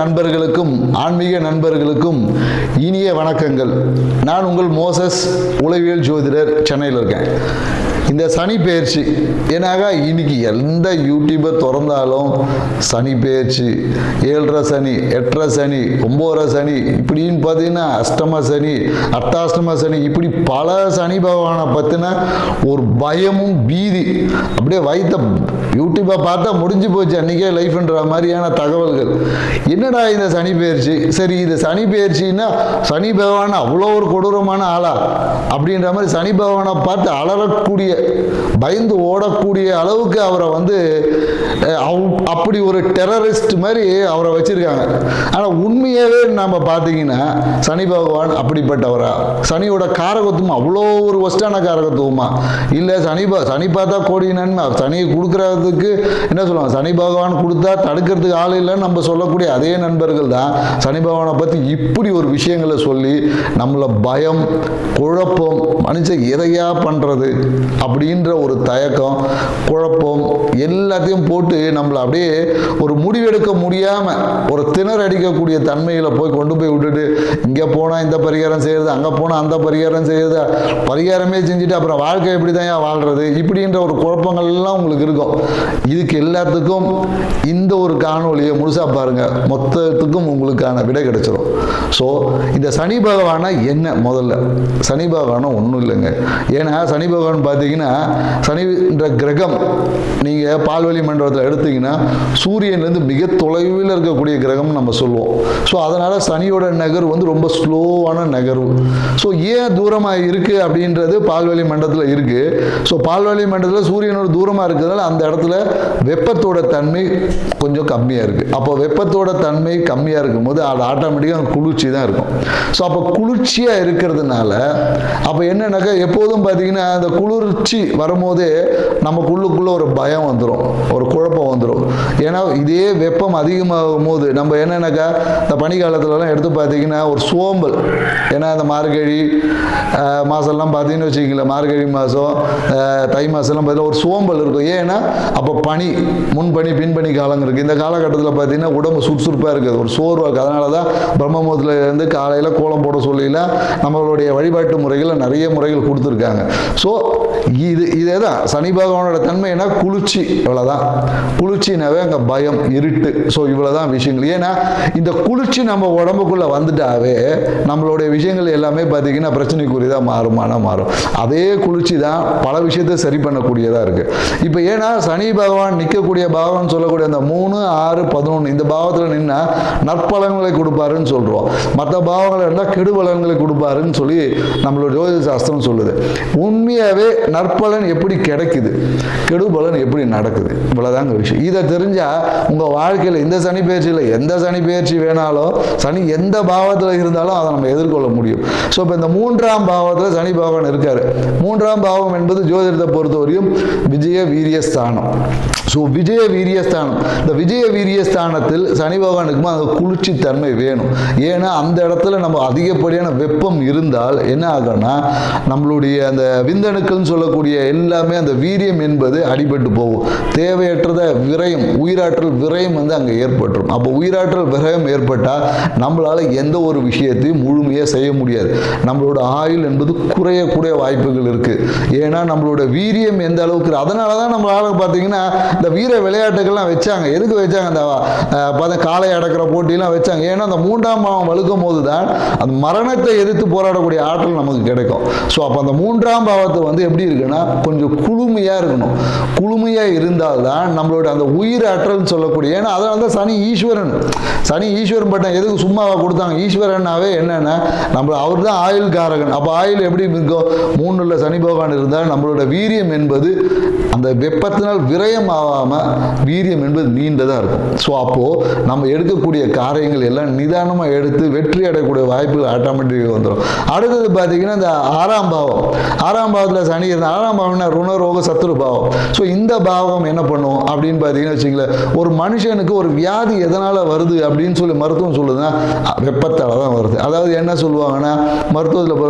நண்பர்களுக்கும் ஆன்மீக நண்பர்களுக்கும் இனிய வணக்கங்கள். நான் உங்கள் மோசஸ் உளவியல் ஜோதிடர், சென்னையில் இருக்கேன். இந்த சனி பெயர்ச்சி ஏன்னாக்கா இன்னைக்கு எந்த யூடியூபை திறந்தாலும் சனி பெயர்ச்சி, 7.5 சனி, 8.5 சனி, 9.5 சனி, இப்படின்னு பார்த்தீங்கன்னா அஷ்டம சனி, அர்த்தாஷ்டம சனி, இப்படி பல சனி பகவானை பற்றின ஒரு பயமும் பீதி அப்படியே வைத்த யூடியூப்பை பார்த்தா முடிஞ்சு போச்சு அன்றைக்கே லைஃப்ன்ற மாதிரியான தகவல்கள். என்னடா இந்த சனி பெயர்ச்சி? சரி, இது சனி பெயர்ச்சின்னா சனி பகவான் அவ்வளோ ஒரு கொடூரமான ஆளா அப்படின்ற மாதிரி சனி பகவானை பார்த்து அலறக்கூடிய, பயந்து ஓடக்கூடிய அளவுக்கு அவரை அப்படி ஒரு டெரரிஸ்ட் மாதிரி அவரை வச்சிருக்காங்க. ஆனால் உண்மையாகவே நம்ம பார்த்தீங்கன்னா சனி பகவான் அப்படிப்பட்டவரா? சனியோட காரகத்துவம் அவ்வளோ ஒரு ஒஸ்டான காரகத்துவமா? இல்லை சனி பார்த்தா கோடி நன்மை, சனியை கொடுக்கறதுக்கு என்ன சொல்லுவாங்க, சனி பகவான் கொடுத்தா தடுக்கிறதுக்கு ஆள் இல்லைன்னு நம்ம சொல்லக்கூடிய அதே நண்பர்கள் தான் சனி பகவானை பற்றி இப்படி ஒரு விஷயங்களை சொல்லி நம்மளை பயம், குழப்பம், மனுஷன் எதையா பண்ணுறது அப்படின்ற ஒரு தயக்கம், குழப்பம் எல்லாத்தையும் போட்டு நம்மளை அப்படியே ஒரு முடிவெடுக்க முடியாமல் ஒரு திணறடிக்கக்கூடிய தன்மையில் கொண்டு போய் விட்டுட்டு இங்கே போனால் இந்த பரிகாரம் செய்யறது, அங்கே போனால் அந்த பரிகாரம் செய்யறது, பரிகாரமே செஞ்சுட்டு அப்புறம் வாழ்க்கை எப்படி தான் வாழ்றது, இப்படின்ற ஒரு குழப்பங்கள் எல்லாம் உங்களுக்கு இருக்கும். இதுக்கு எல்லாத்துக்கும் இந்த ஒரு காணொலியை முழுசா பாருங்க, மொத்தத்துக்கும் உங்களுக்கான விடை கிடைச்சிடும். ஸோ இந்த சனி பகவானா என்ன? முதல்ல சனி பகவானா ஒன்றும் இல்லைங்க. ஏன்னா சனி பகவான் பார்த்தீங்கன்னா, சனின்ற கிரகம் நீங்கள் பால்வழி மண்டலத்தில் எடுத்தீங்கன்னா சூரியன்லேருந்து மிக தொலைவில் இருக்கக்கூடிய கிரகம் நம்ம சொல்லுவோம். ஸோ அதனால் சனியோட நகர்வு ரொம்ப ஸ்லோவான நகர்வு. ஸோ ஏன் தூரமாக இருக்குது அப்படின்றது பால்வழி மண்டலத்தில் இருக்குது. ஸோ பால்வழி மண்டலத்தில் சூரியனோட தூரமாக இருக்கிறதுனால அந்த இடத்துல வெப்பத்தோட தன்மை கொஞ்சம் கம்மியாக இருக்குது. அப்போ வெப்பத்தோட தன்மை கம்மியாக இருக்கும்போது அது ஆட்டோமேட்டிக்காக குளிர்ச்சி தான் இருக்கும். ஸோ அப்போ குளிர்ச்சியாக இருக்கிறதுனால அப்போ என்னன்னாக்கா எப்போதும் பார்த்தீங்கன்னா அந்த குளிர்ச்சி வரும்போதே நமக்குள்ளுக்குள்ள ஒரு பயம் வந்துடும், ஒரு குழப்பம் வந்துடும். ஏன்னா இதே வெப்பம் அதிகமாகும் போது நம்ம என்னன்னாக்கா இந்த பனிக்காலத்துலலாம் எடுத்து பார்த்தீங்கன்னா ஒரு சோம்பல், ஏன்னா இந்த மார்கழி மாதம்லாம் பார்த்தீங்கன்னு வச்சுக்கிங்களேன், மார்கழி மாதம் தை மாதம்லாம் பார்த்தீங்கன்னா ஒரு சோம்பல் இருக்கும். ஏன்னா அப்போ பனி, முன்பனி பின்பனி காலங்கள் இருக்குது. இந்த காலகட்டத்தில் பார்த்தீங்கன்னா உடம்பு சுறுசுறுப்பாக இருக்குது, ஒரு சோர்வாக இருக்குது. அதனால தான் பிரம்மமுகூர்த்தத்துலேருந்து காலையில் கோலம் போட சொல்லிலாம் நம்மளுடைய வழிபாட்டு முறைகளில் நிறைய முறைகள் கொடுத்துருக்காங்க. ஸோ இதே தான் சனி பகவானோட தன்மை என்ன, குளிர்ச்சி, இவ்வளோதான். குளிர்ச்சினாவே அங்கே பயம், இருட்டு. ஸோ இவ்வளோதான் விஷயங்கள். ஏன்னா இந்த குளிர்ச்சி நம்ம உடம்புக்குள்ளே வந்துட்டாவே நம்மளுடைய விஷயங்கள் எல்லாமே பார்த்தீங்கன்னா பிரச்சனைக்குரியதாக மாறும். அதே குளிர்ச்சி தான் பல விஷயத்தை சரி பண்ணக்கூடியதாக இருக்குது. இப்போ ஏன்னா சனி பகவான் நிற்கக்கூடிய பாவம் சொல்லக்கூடிய அந்த 3, 6, 11 இந்த பாவத்தில் நின்னா நற்பலன்களை கொடுப்பாருன்னு சொல்கிறோம். மற்ற பாவங்கள் இருந்தால் கெடுபலன்களை கொடுப்பாருன்னு சொல்லி நம்மளோட ஜோதிட சாஸ்திரம் சொல்லுது. உண்மையாகவே நற்பலன் எப்படி கிடைக்குது, கெடுபலன் எப்படி நடக்குது, இவ்வளோதாங்க விஷயம். இதை தெரிஞ்சால் உங்கள் வாழ்க்கையில் இந்த சனி பயிற்சியில் எந்த சனி பயிற்சி வேணாலும், சனி எந்த பாவத்தில் இருந்தாலும் அதை நம்ம எதிர்கொள்ள முடியும். ஸோ இப்போ இந்த 3ஆம் பாவத்தில் சனி பகவான் இருக்கார். 3ஆம் பாவம் என்பது ஜோதிடத்தை பொறுத்தவரையும் விஜய வீரியஸ்தானம். ஸோ விஜய வீரியஸ்தானம், இந்த விஜய வீரியஸ்தானத்தில் சனி பகவானுக்குமா அந்த குளிர்ச்சி தன்மை வேணும். ஏன்னா அந்த இடத்துல நம்ம அதிகப்படியான வெப்பம் இருந்தால் என்ன ஆகும்னா நம்மளுடைய அந்த விந்தணுக்கள்னு சொல்லக்கூடிய எல்லாமே அந்த வீரியம் என்பது அடிபட்டு போகும். தேவையற்றத விரயம், உயிராற்றல் விரயம் அங்கே ஏற்பட்டுரும். அப்போ உயிராற்றல் விரயம் ஏற்பட்டால் நம்மளால் எந்த ஒரு விஷயத்தையும் முழுமையாக செய்ய முடியாது. நம்மளோட ஆயுள் என்பது குறையக்கூடிய வாய்ப்புகள் இருக்குது. ஏன்னா நம்மளோட வீரியம் எந்த அளவுக்கு, அதனால தான் நம்மளால் பார்த்தீங்கன்னா இந்த வீர விளையாட்டுகள்லாம் வச்சாங்க. எதுக்கு வச்சாங்க? அந்த காளை அடக்கிற போட்டிலாம் வச்சாங்க. ஏன்னா அந்த 3ஆம் பாவம் வலுக்கும் போது தான் அந்த மரணத்தை எதிர்த்து போராடக்கூடிய ஆற்றல் நமக்கு கிடைக்கும். ஸோ அப்போ அந்த 3ஆம் பாவத்தை எப்படி இருக்குன்னா கொஞ்சம் குளுமையாக இருக்கணும். குளுமையாக இருந்தால்தான் நம்மளோட அந்த உயிர் ஆற்றல் சொல்லக்கூடிய, ஏன்னா அதனால தான் சனி ஈஸ்வரன் பட்டம் எதுக்கு சும்மாவாக கொடுத்தாங்க? ஈஸ்வரனாவே என்னன்னா அவர் தான் ஆயுள் காரகன். அப்போ ஆயுள் எப்படி இருக்கும்? 3ல் சனி பகவான் இருந்தால் நம்மளோட வீரியம் என்பது அந்த வெப்பத்தினால் விரயம் ஆகாமல் வீரியம் என்பது நீண்டதாக இருக்கும். ஸோ அப்போது நம்ம எடுக்கக்கூடிய காரியங்கள் எல்லாம் நிதானமாக எடுத்து வெற்றி அடையக்கூடிய வாய்ப்புகள் ஆட்டோமேட்டிக்காக வந்துடும். அடுத்தது பார்த்தீங்கன்னா இந்த 6ஆம் பாவத்தில் சனி இருந்தால் 6ஆம் பாவம்னா ருணரோக சத்துரு பாவம். ஸோ இந்த பாவம் என்ன பண்ணும் அப்படின்னு பார்த்தீங்கன்னு வச்சுங்களேன், ஒரு மனுஷனுக்கு ஒரு வியாதி எதனால் வருது அப்படின்னு சொல்லி மருத்துவம் சொல்லுதுன்னா வெப்பத்தால் தான் வருது. அதாவது என்ன சொல்லுவாங்கன்னா மருத்துவத்தில்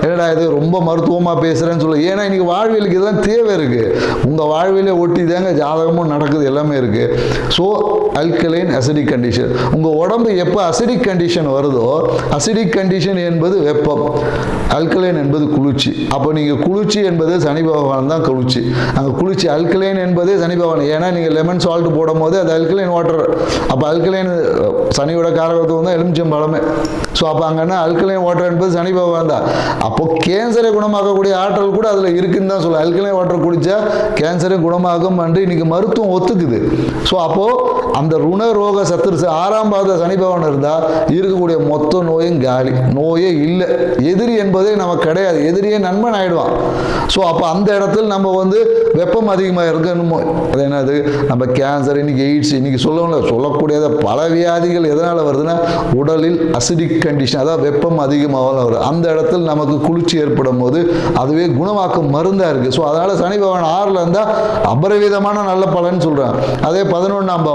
என்னடா இது ரொம்ப மருத்துவமாக பேசுகிறேன்னு சொல்லு, ஏன்னா இன்னைக்கு வாழ்வியலுக்கு இதுதான் தேவை இருக்குது. உங்கள் வாழ்வியலை ஒட்டி தாங்க ஜாதகமும் நடக்குது, எல்லாமே இருக்குது. ஸோ அல்கலைன் அசிடிக் கண்டிஷன், உங்கள் உடம்பு எப்போ அசிடிக் கண்டிஷன் வருதோ, அசிடிக் கண்டிஷன் என்பது வெப்பம், அல்கலைன் என்பது குளிர்ச்சி. அப்போ நீங்கள் குளிர்ச்சி என்பது சனி பகவான் தான் குளிர்ச்சி. அங்கே குளிர்ச்சி அல்கலைன் என்பதே சனி பகவான். ஏன்னா நீங்கள் லெமன் சால்ட் போடும் போது அது அல்கலைன் வாட்டர். அப்போ அல்கலைன் சனியோட காரகத்துவம் தான் எலுமிச்சம் பழமே. ஸோ அப்போ அங்கன்னா அல்கலைன் வாட்டர் என்பது சனி பகவான் தான். அப்போ கேன்சரை குணமாக்கக்கூடிய ஆற்றல் கூட அதில் இருக்குன்னு தான் சொல்லுவோம். அல்கலைன் வாட்டர் குடித்தா கேன்சரை குணமாகும் என்று இன்னைக்கு மருத்துவம் ஒத்துக்குது. ஸோ அப்போது அந்த ருணரோக சத்துரு 6ஆம் பாவத்தை சனி பகவான் இருந்தால் இருக்கக்கூடிய மொத்த நோயும் காலி, நோயே இல்லை. எதிரி என்பதே நமக்கு கிடையாது, எதிரியே நண்பன் ஆயிடுவான். ஸோ அப்போ அந்த இடத்துல நம்ம வெப்பம் அதிகமாக இருக்கணுமோ, அது என்னது நம்ம கேன்சர், இன்னைக்கு எய்ட்ஸ், இன்னைக்கு சொல்லக்கூடியத பல வியாதிகள் எதனால் வருதுன்னா உடலில் அசிடிக் கண்டிஷன், அதாவது வெப்பம் அதிகமாக வருது. அந்த இடத்துல நமக்கு குளிர்ச்சி ஏற்படும் போது அதுவே குணமாக்கும் மருந்தாக இருக்குது. ஸோ அதனால் சனி பகவான் 6ல் இருந்தால் அபரிவிதமான நல்ல பலன் சொல்கிறேன். அதே 11ஆம்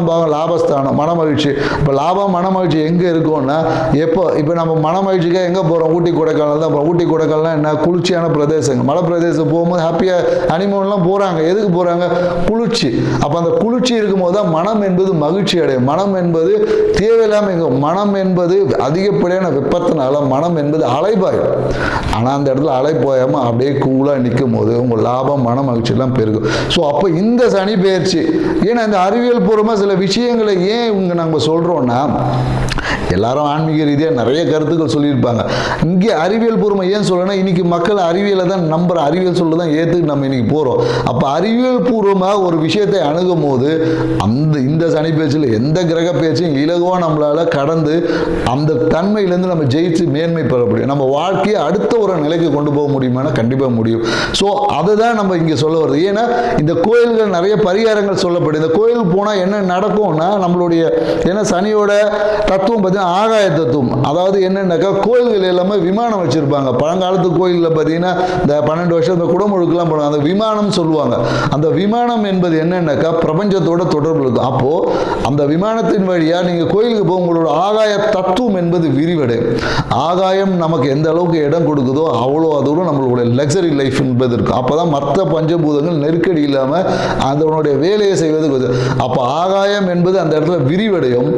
பாவம் லாபஸ்தானம், மனமகிழ்ச்சி. இப்போ லாபம் மனமகிழ்ச்சி எங்கே இருக்கும்னா இப்போ நம்ம மனமகிழ்ச்சிக்காக எங்கே போகிறோம், ஊட்டி கொடைக்கானல் தான். ஊட்டி கொடைக்கானல்னா என்ன, குளிர்ச்சியான பிரதேசங்கள், மலை பிரதேசம் போகும்போது ஹாப்பியாக ஹனிமூன்லாம் போகிறாங்க. எதுக்கு போகிறாங்க, குளிர்ச்சி. அப்போ அந்த குளிர்ச்சி இருக்கும்போது தான் மனம் என்பது மகிழ்ச்சி அடையும். மனம் என்பது தேவையில்லாமல் எங்கே, மனம் என்பது அதிகப்படியான வெப்பத்தினால மனம் என்பது அலைபாயும். ஆனால் அந்த இடத்துல அலை போயாமல் அப்படியே கூலாக நிற்கும் போது உங்கள் லாபம் மன மகிழ்ச்சியெல்லாம் பெருகும். ஸோ அப்போ இந்த சனி பெயர்ச்சி, ஏன்னா இந்த அறிவியல் பூர்வமாக சில விஷயங்களை ஏன் இங்கே நம்ம சொல்கிறோன்னா, எல்லாரும் ஆன்மீக ரீதியாக நிறைய கருத்துக்கள் சொல்லியிருப்பாங்க. இங்கே அறிவியல் பூர்வமாக ஏன் சொல்லணும்னா, இன்னைக்கு மக்கள் அறிவியலை தான் நம்புற, அறிவியல் சொல்ல தான் ஏற்றுக்கு நம்ம இன்னைக்கு போகிறோம். அப்போ அறிவியல் பூர்வமாக ஒரு விஷயத்தை அணுகும் போது இந்த சனி பேச்சில் எந்த கிரக பேச்சையும் இலகுவாக நம்மளால் கடந்து அந்த தன்மையிலேருந்து நம்ம ஜெயிச்சு மேன்மை பெற முடியும். நம்ம வாழ்க்கையை அடுத்த ஒரு நிலைக்கு கொண்டு போக முடியுமானா கண்டிப்பாக முடியும். ஸோ அதை தான் நம்ம இங்கே சொல்ல வருது. ஏன்னா இந்த கோயில்கள் நிறைய பரிகாரங்கள் சொல்லப்படுது. இந்த கோயிலுக்கு போனால் என்ன நடக்கும்னா, நம்மளுடைய ஏன்னா சனியோட தத்துவம் பார்த்தீங்கன்னா ஆகாய தத்துவம். அதாவது என்னன்னாக்கா கோயில்கள் எல்லாமே விமானம் வச்சிருப்பாங்க. பழங்காலத்து கோயிலில் பார்த்தீங்கன்னா இந்த 12 வருஷம் இந்த குடமுழுக்கெல்லாம் போடுவாங்க, அந்த விமானம் சொல்லுவாங்க. அந்த விமானம் என்பது என்னன்னாக்கா பிரபஞ்சத்தோட தொடர்பு இருக்கும். அப்போ அந்த விமானத்தின் வழியாக நீங்கள் கோயிலுக்கு போக உங்களோட ஆகாய தத்துவம் என்பது விரிவடையும். ஆகாயம் நமக்கு எந்த அளவுக்கு இடம் கொடுக்குதோ அவ்வளோ தூரம் நம்மளுடைய லக்ஸரி லைஃப் என்பது இருக்கும். அப்போ தான் மற்ற பஞ்சபூதங்கள் நெருக்கடி இல்லாமல் அதனுடைய வேலையை செய்வது. அப்போ ஆகாயம் என்பது அந்த இடத்துல விரிவடையும்.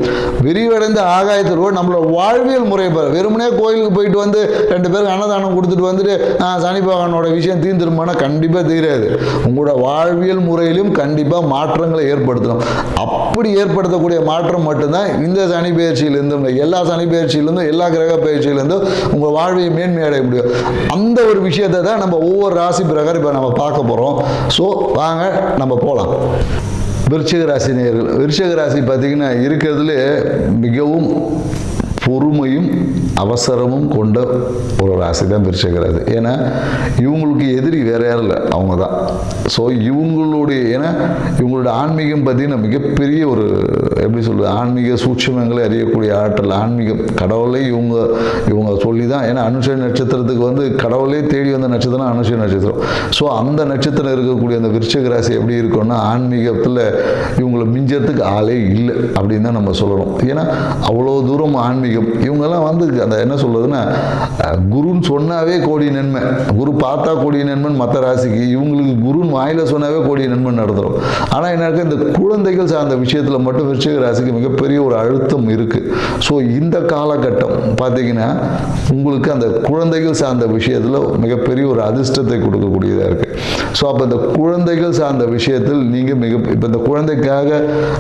விரிவடைந்த ஆகாயத்திற்கு நம்மளோட வாழ்வியல் முறை வெறுமனே கோயிலுக்கு போயிட்டு 2 பேருக்கு அன்னதானம் கொடுத்துட்டு வந்துட்டு சனி பகவானோட விஷயம் தீர்ந்துருமானா கண்டிப்பாக தீராது. உங்களோட வாழ்வியல் முறையிலும் கண்டிப்பாக மாற்றங்களை ஏற்படுத்தணும். அப்படி ஏற்படுத்தக்கூடிய மாற்றம் மட்டும்தான் இந்த சனி பயிற்சியிலிருந்தும், எல்லா சனி பயிற்சியிலிருந்தும், எல்லா கிரக பயிற்சியிலிருந்தும் உங்கள் வாழ்வை மேன்மை அடைய முடியும். அந்த ஒரு விஷயத்தை தான் நம்ம ஒவ்வொரு ராசி பிரகாரம் இப்போ நம்ம பார்க்க போகிறோம். ஸோ வாங்க நம்ம போகலாம். விருச்சிக ராசி நேயர்கள், விருச்சிக ராசி பார்த்தீங்கன்னா இருக்கிறதுல மிகவும் பொறுமையும் அவசரமும் கொண்ட ஒரு ராசி தான் விருச்சிக ராசி. ஏன்னா இவங்களுக்கு எதிரி வேற யாரும் இல்லை, அவங்க தான். ஸோ இவங்களோட ஆன்மீகம் பார்த்தீங்கன்னா மிகப்பெரிய ஒரு எப்படி சொல்றது, ஆன்மீக சூட்சுமங்களை அறியக்கூடிய ஆற்றல், ஆன்மீகம் கடவுளை இவங்க சொல்லி தான். ஏன்னா அனுஷ நட்சத்திரத்துக்கு கடவுளே தேடி வந்த நட்சத்திரம் அனுஷ நட்சத்திரம். ஸோ அந்த நட்சத்திரம் இருக்கக்கூடிய அந்த விருச்சிக ராசி எப்படி இருக்கும்னா, ஆன்மீகத்தில் இவங்களை மிஞ்சறதுக்கு ஆளே இல்லை அப்படின்னு தான் நம்ம சொல்லணும். ஏன்னா அவ்வளோ தூரம் ஆன்மீகம். இவங்கெல்லாம் அந்த என்ன சொல்றதுன்னா, குருன்னு சொன்னாவே கோடி நன்மை, குரு பார்த்தா கோடி நன்மன். மற்ற ராசிக்கு இவங்களுக்கு குருன்னு வாயில சொன்னாவே கோடி நன்மன் நடந்துடும். ஆனால் என்ன, இந்த குழந்தைகள் சார்ந்த விஷயத்தில் மட்டும் விருச்சிக ராசிக்கு மிகப்பெரிய ஒரு அழுத்தம் இருக்கு. ஸோ இந்த காலகட்டம் பார்த்தீங்கன்னா உங்களுக்கு அந்த குழந்தைகள் சார்ந்த விஷயத்தில் மிகப்பெரிய ஒரு அதிர்ஷ்டத்தை கொடுக்கக்கூடியதாக இருக்கு. ஸோ அப்போ இந்த குழந்தைகள் சார்ந்த விஷயத்தில் நீங்கள் இப்போ இந்த குழந்தைக்காக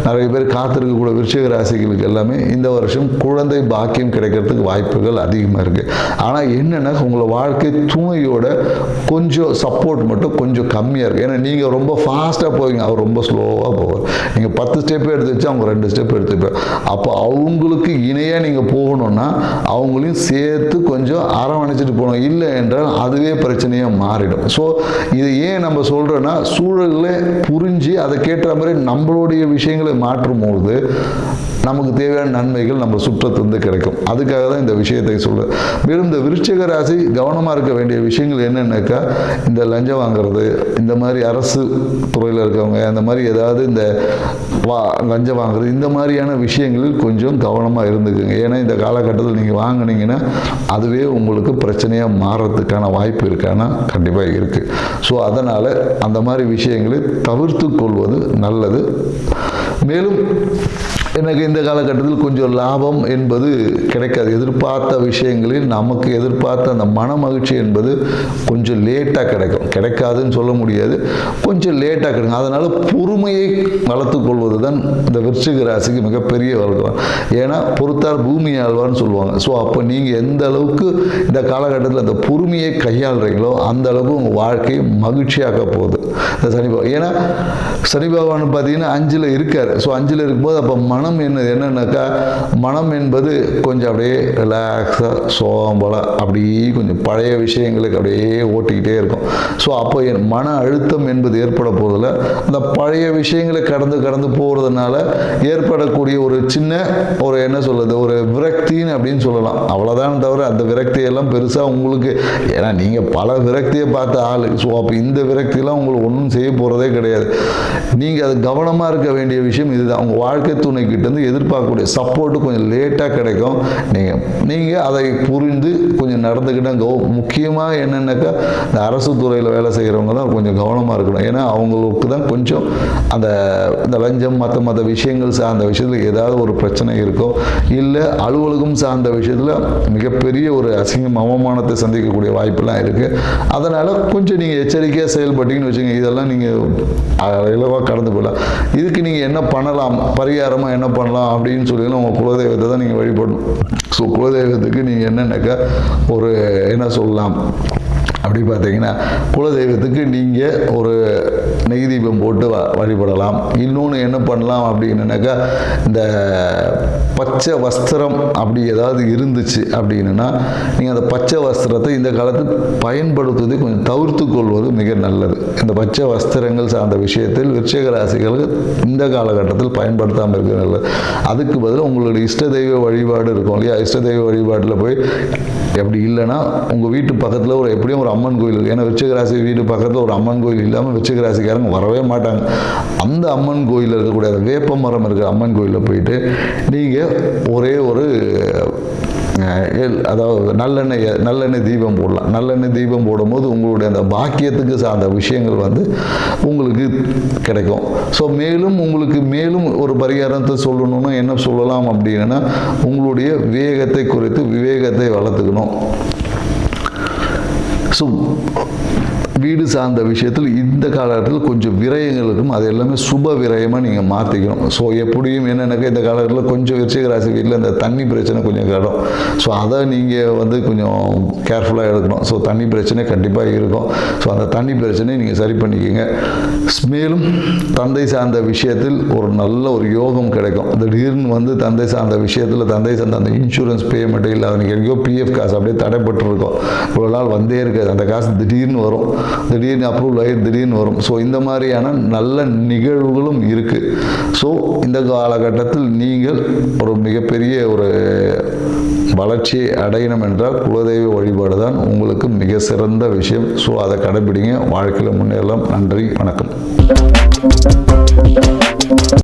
நிறைய பேர் காத்திருக்கக்கூடிய விருச்சிக ராசிகளுக்கு எல்லாமே இந்த வருஷம் குழந்தை பாக்கியம் கிடைக்கிறதுக்கு வாய்ப்புகள் அதிகமாக இருக்குது. ஆனால் என்னென்னா உங்களை வாழ்க்கை துணையோட கொஞ்சம் சப்போர்ட் மட்டும் கொஞ்சம் கம்மியாக இருக்குது. ஏன்னா நீங்கள் ரொம்ப ஃபாஸ்ட்டாக போவீங்க, அவர் ரொம்ப ஸ்லோவாக போவார். நீங்கள் 10 ஸ்டெப் எடுத்து வச்சு அவங்க 2 ஸ்டெப் எடுத்துப்பார். அப்போ அவங்களுக்கு இணையாக நீங்கள் போகணுன்னா அவங்களையும் சேர்த்து கொஞ்சம் அரவணைச்சிட்டு போகணும். இல்லை என்றால் அதுவே பிரச்சனையாக மாறிடும். ஸோ இதை ஏன் நம்ம சொல்கிறோன்னா, சூழல்களை புரிஞ்சு அதை கேட்ட மாதிரி நம்மளுடைய விஷயங்களை மாற்றும் பொழுது நமக்கு தேவையான நன்மைகள் நம்ம சுற்றத்திலிருந்து கிடைக்கும். அதுக்காக தான் இந்த விஷயத்தை சொல்கிறேன். மேலும் இந்த விருச்சிக ராசி கவனமாக இருக்க வேண்டிய விஷயங்கள் என்னென்னாக்கா, இந்த லஞ்சம் வாங்குறது, இந்த மாதிரி அரசு துறையில் இருக்கவங்க அந்த மாதிரி ஏதாவது இந்த லஞ்சம் வாங்குறது, இந்த மாதிரியான விஷயங்களில் கொஞ்சம் கவனமாக இருந்துக்குங்க. ஏன்னா இந்த காலகட்டத்தில் நீங்கள் வாங்கினீங்கன்னா அதுவே உங்களுக்கு பிரச்சனையாக மாறுறதுக்கான வாய்ப்பு இருக்கான்னா கண்டிப்பாக இருக்குது. ஸோ அதனால் அந்த மாதிரி விஷயங்களை தவிர்த்து கொள்வது நல்லது. மேலும் எனக்கு இந்த காலகட்டத்தில் கொஞ்சம் லாபம் என்பது கிடைக்காது. எதிர்பார்த்த விஷயங்களில் நமக்கு எதிர்பார்த்த அந்த மன மகிழ்ச்சி என்பது கொஞ்சம் லேட்டாக கிடைக்கும். கிடைக்காதுன்னு சொல்ல முடியாது, கொஞ்சம் லேட்டாக கிடைக்கும். அதனால் பொறுமையை வளர்த்து கொள்வது தான் இந்த விருச்சிக ராசிக்கு மிகப்பெரிய வழக்கம். ஏன்னா பொறுத்தார் பூமி ஆழ்வார்னு சொல்லுவாங்க. ஸோ அப்போ நீங்கள் எந்த அளவுக்கு இந்த காலகட்டத்தில் அந்த பொறுமையை கையாளுறீங்களோ அந்த அளவுக்கு உங்கள் வாழ்க்கை மகிழ்ச்சியாக போகுது இந்த சனி பகவான். ஏன்னா சனி பகவான் பார்த்தீங்கன்னா 5ல் இருக்கார். ஸோ 5ல் இருக்கும்போது அப்போ மனம் என்னன்னாக்கா, மனம் என்பது கொஞ்சம் அப்படியே ரிலாக்ஸாக சோம்பல அப்படியே கொஞ்சம் பழைய விஷயங்களுக்கு அப்படியே ஓட்டிக்கிட்டே இருக்கும். ஸோ அப்போ என் மன அழுத்தம் என்பது ஏற்பட போதில் அந்த பழைய விஷயங்களை கடந்து போகிறதுனால ஏற்படக்கூடிய ஒரு சின்ன ஒரு என்ன சொல்கிறது, ஒரு விரக்தின்னு அப்படின்னு சொல்லலாம். அவ்வளோதான் தவிர அந்த விரக்தியெல்லாம் பெருசாக உங்களுக்கு, ஏன்னா நீங்கள் பல விரக்தியை பார்த்த ஆள். ஸோ அப்போ இந்த விரக்தியெல்லாம் உங்களுக்கு ஒன்றும் செய்ய போகிறதே கிடையாது. நீங்கள் அது கவனமாக இருக்க வேண்டிய விஷயம் இதுதான். உங்கள் வாழ்க்கை துணைக்கிட்டேருந்து எதிர்பார்க்கக்கூடிய சப்போர்ட்டு கொஞ்சம் லேட்டாக கிடைக்கும். நீங்கள் அதை புரிந்து கொஞ்சம் நடந்துக்கிட்டால் முக்கியமாக என்னென்னாக்கா, இந்த அரசு துறையில் வேலை செய்கிறவங்க தான் கொஞ்சம் கவனமாக இருக்கணும். ஏன்னா அவங்களுக்கு தான் கொஞ்சம் இந்த லஞ்சம் மற்ற விஷயங்கள் சார்ந்த விஷயத்தில் ஏதாவது ஒரு பிரச்சனை இருக்கும், இல்லை அலுவலகம் சார்ந்த விஷயத்தில் மிகப்பெரிய ஒரு அசிங்கம் அவமானத்தை சந்திக்கக்கூடிய வாய்ப்பெல்லாம் இருக்குது. அதனால் கொஞ்சம் நீங்கள் எச்சரிக்கையாக செயல்பட்டீங்கன்னு வச்சுங்க, இதெல்லாம் நீங்கள் இலவாக கடந்து போகலாம். இதுக்கு நீங்கள் என்ன பண்ணலாம், பரிகாரமாக என்ன பண்ணலாம் அப்படின்னு சொல்லி உங்கள் குலதெய்வத்தை தான் நீங்கள் வழிபடணும். ஸோ குலதெய்வத்துக்கு நீங்கள் என்னென்னாக்கா ஒரு என்ன சொல்லலாம் அப்படி பார்த்தீங்கன்னா, குலதெய்வத்துக்கு நீங்கள் ஒரு நெய் தீபம் போட்டு வழிபடலாம். இன்னொன்று என்ன பண்ணலாம் அப்படின்னாக்கா, இந்த பச்சை வஸ்திரம் அப்படி ஏதாவது இருந்துச்சு அப்படின்னா நீங்கள் அந்த பச்சை வஸ்திரத்தை இந்த காலத்தில் பயன்படுத்துவதை கொஞ்சம் தவிர்த்து கொள்வது மிக நல்லது. இந்த பச்சை வஸ்திரங்கள் சார்ந்த விஷயத்தில் விருச்சிக ராசிகளுக்கு இந்த காலகட்டத்தில் பயன்படுத்தாமல் இருக்கிறது நல்லது. அதுக்கு பதிலாக உங்களுடைய இஷ்ட தெய்வ வழிபாடு இருக்கும் இல்லையா, இஷ்ட தெய்வ வழிபாட்டில் போய், எப்படி இல்லைன்னா உங்கள் வீட்டு பக்கத்தில் ஒரு எப்படியும் ஒரு அம்மன் கோயில் இருக்குது. ஏன்னா விருச்சிக ராசி வீட்டு பக்கத்தில் ஒரு அம்மன் கோயில் இல்லாமல் விருச்சிக ராசிக்காரங்க வரவே மாட்டாங்க. அந்த அம்மன் கோயிலில் இருக்கக்கூடிய வேப்ப மரம் இருக்கிற அம்மன் கோயிலில் போயிட்டு நீங்கள் ஒரே ஒரு அதாவது நல்லெண்ணெய் தீபம் போடலாம். நல்லெண்ணெய் தீபம் போடும்போது உங்களுடைய அந்த பாக்கியத்துக்கு சார்ந்த விஷயங்கள் உங்களுக்கு கிடைக்கும். ஸோ மேலும் ஒரு பரிகாரத்தை சொல்லணும்னா என்ன சொல்லலாம் அப்படின்னா, உங்களுடைய விவேகத்தை குறித்து விவேகத்தை வளர்த்துக்கணும். ஸோ வீடு சார்ந்த விஷயத்தில் இந்த காலகட்டத்தில் கொஞ்சம் விரயங்களுக்கும் அது எல்லாமே சுப விரயமாக நீங்கள் மாற்றிக்கணும். ஸோ எப்படியும் என்னென்னாக்கா, இந்த காலகட்டத்தில் கொஞ்சம் விருச்சிக ராசி வீட்டில் இந்த தண்ணி பிரச்சனை கொஞ்சம் கடும். ஸோ அதை நீங்கள் கொஞ்சம் கேர்ஃபுல்லாக எடுக்கணும். ஸோ தண்ணி பிரச்சனை கண்டிப்பாக இருக்கும். ஸோ அந்த தண்ணி பிரச்சனையை நீங்கள் சரி பண்ணிக்கோங்க. மேலும் தந்தை சார்ந்த விஷயத்தில் ஒரு நல்ல ஒரு யோகம் கிடைக்கும். திடீர்னு தந்தை சார்ந்த விஷயத்தில் தந்தை சார்ந்த அந்த இன்சூரன்ஸ் பேமெண்ட் இல்லை, அவனுக்கு எங்கேயோ பிஎஃப் காசு அப்படியே தடைப்பட்டுருக்கும். இவ்வளோ நாள் வந்தே இருக்காது, அந்த காசு திடீர்னு வரும், திடீர்னு அப்ரூவல் ஆகி திடீர்னு வரும். ஸோ இந்த மாதிரியான நல்ல நிகழ்வுகளும் இருக்குது. ஸோ இந்த காலகட்டத்தில் நீங்கள் ஒரு மிகப்பெரிய ஒரு வளர்ச்சியை அடையணும் என்றால் குலதெய்வ வழிபாடு தான் உங்களுக்கு மிக சிறந்த விஷயம். ஸோ அதை கடைபிடிங்க, வாழ்க்கையில் முன்னேறலாம். நன்றி, வணக்கம்.